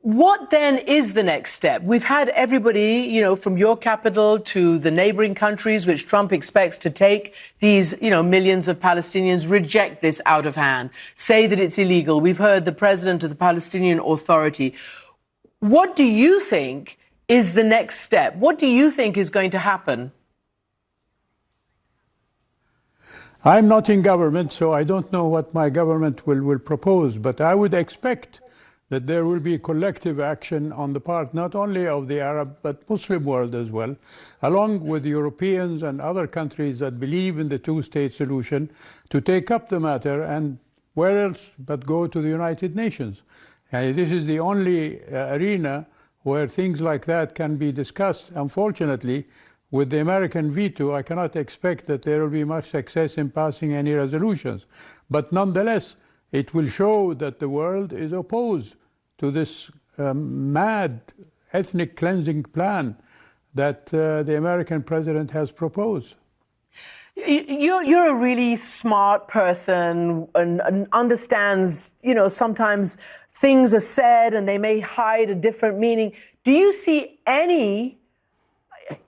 What then is the next step? We've had everybody, from your capital to the neighboring countries, which Trump expects to take these, millions of Palestinians, reject this out of hand, say that it's illegal. We've heard the president of the Palestinian Authority. What do you think is the next step? What do you think is going to happen? I'm not in government, so I don't know what my government will propose, but I would expect that there will be collective action on the part not only of the Arab but Muslim world as well, along with Europeans and other countries that believe in the two-state solution, to take up the matter, and where else but go to the United Nations. And this is the only arena where things like that can be discussed. Unfortunately, with the American veto, I cannot expect that there will be much success in passing any resolutions. But nonetheless, it will show that the world is opposed to this mad ethnic cleansing plan that the American president has proposed. You're a really smart person and understands, sometimes things are said and they may hide a different meaning. Do you see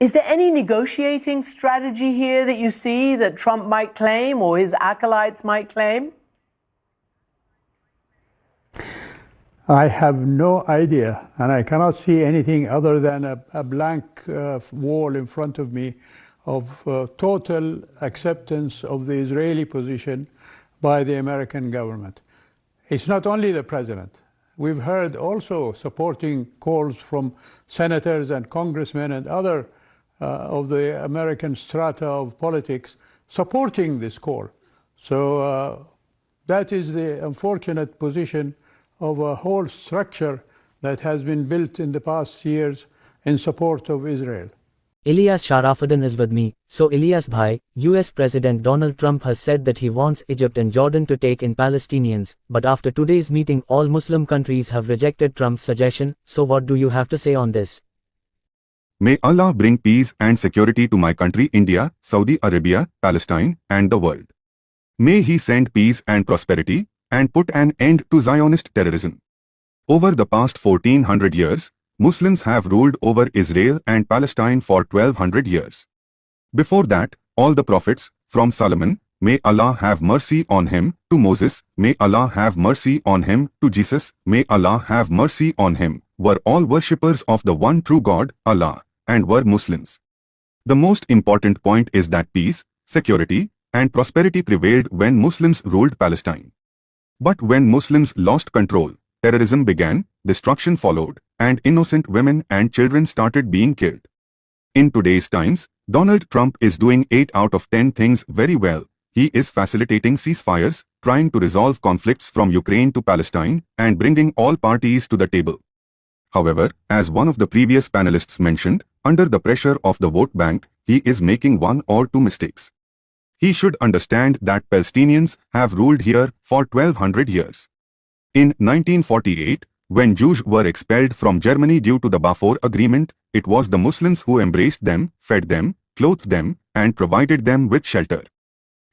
is there any negotiating strategy here that you see that Trump might claim or his acolytes might claim? I have no idea, and I cannot see anything other than a blank wall in front of me of total acceptance of the Israeli position by the American government. It's not only the president. We've heard also supporting calls from senators and congressmen and other of the American strata of politics supporting this call. So that is the unfortunate position of a whole structure that has been built in the past years in support of Israel. ILYAS Sharafuddin is with me. So ILYAS bhai, US President Donald Trump has said that he wants Egypt and Jordan to take in Palestinians, but after today's meeting all Muslim countries have rejected Trump's suggestion. So what do you have to say on this? May Allah bring peace and security to my country India, Saudi Arabia, Palestine, and the world. May He send peace and prosperity, and put an end to Zionist terrorism. Over the past 1400 years, Muslims have ruled over Israel and Palestine for 1200 years. Before that, all the prophets, from Solomon, may Allah have mercy on him, to Moses, may Allah have mercy on him, to Jesus, may Allah have mercy on him, were all worshippers of the one true God, Allah, and were Muslims. The most important point is that peace, security, and prosperity prevailed when Muslims ruled Palestine. But when Muslims lost control, terrorism began, destruction followed, and innocent women and children started being killed. In today's times, Donald Trump is doing 8 out of 10 things very well. He is facilitating ceasefires, trying to resolve conflicts from Ukraine to Palestine, and bringing all parties to the table. However, as one of the previous panelists mentioned, under the pressure of the vote bank, he is making 1 or 2 mistakes. He should understand that Palestinians have ruled here for 1200 years. In 1948, when Jews were expelled from Germany due to the Balfour Agreement, it was the Muslims who embraced them, fed them, clothed them, and provided them with shelter.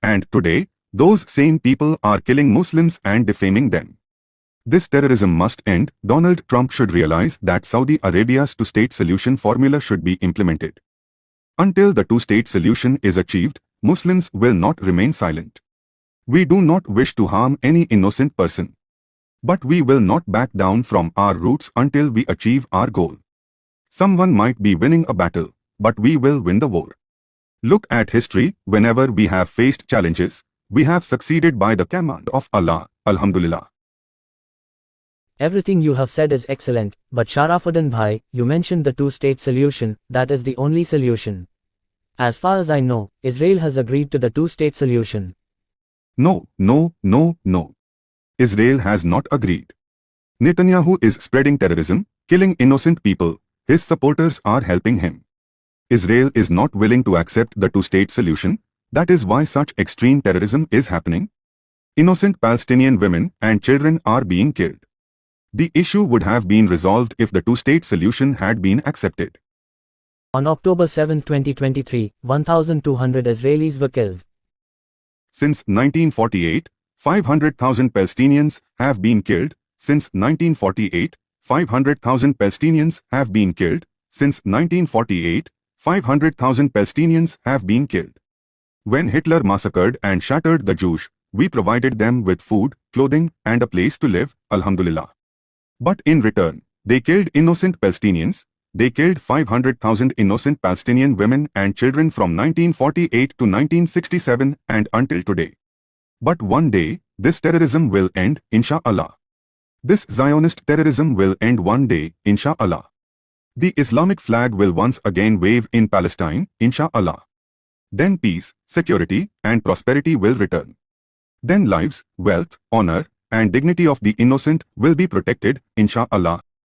And today, those same people are killing Muslims and defaming them. This terrorism must end. Donald Trump should realize that Saudi Arabia's two-state solution formula should be implemented. Until the two-state solution is achieved, Muslims will not remain silent. We do not wish to harm any innocent person. But we will not back down from our roots until we achieve our goal. Someone might be winning a battle, but we will win the war. Look at history. Whenever we have faced challenges, we have succeeded by the command of Allah. Alhamdulillah. Everything you have said is excellent, but Sharafuddin bhai, you mentioned the two-state solution, that is the only solution. As far as I know, Israel has agreed to the two-state solution. No. Israel has not agreed. Netanyahu is spreading terrorism, killing innocent people. His supporters are helping him. Israel is not willing to accept the two-state solution. That is why such extreme terrorism is happening. Innocent Palestinian women and children are being killed. The issue would have been resolved if the two-state solution had been accepted. On October 7, 2023, 1,200 Israelis were killed. Since 1948, 500,000 Palestinians have been killed. Since 1948, 500,000 Palestinians have been killed. Since 1948, 500,000 Palestinians have been killed. When Hitler massacred and shattered the Jews, we provided them with food, clothing, and a place to live, Alhamdulillah. But in return, they killed innocent Palestinians. They killed 500,000 innocent Palestinian women and children from 1948 to 1967 and until today. But one day, this terrorism will end, inshallah. This Zionist terrorism will end one day, inshallah. The Islamic flag will once again wave in Palestine, inshallah. Then peace, security, and prosperity will return. Then lives, wealth, honor, and dignity of the innocent will be protected, inshallah.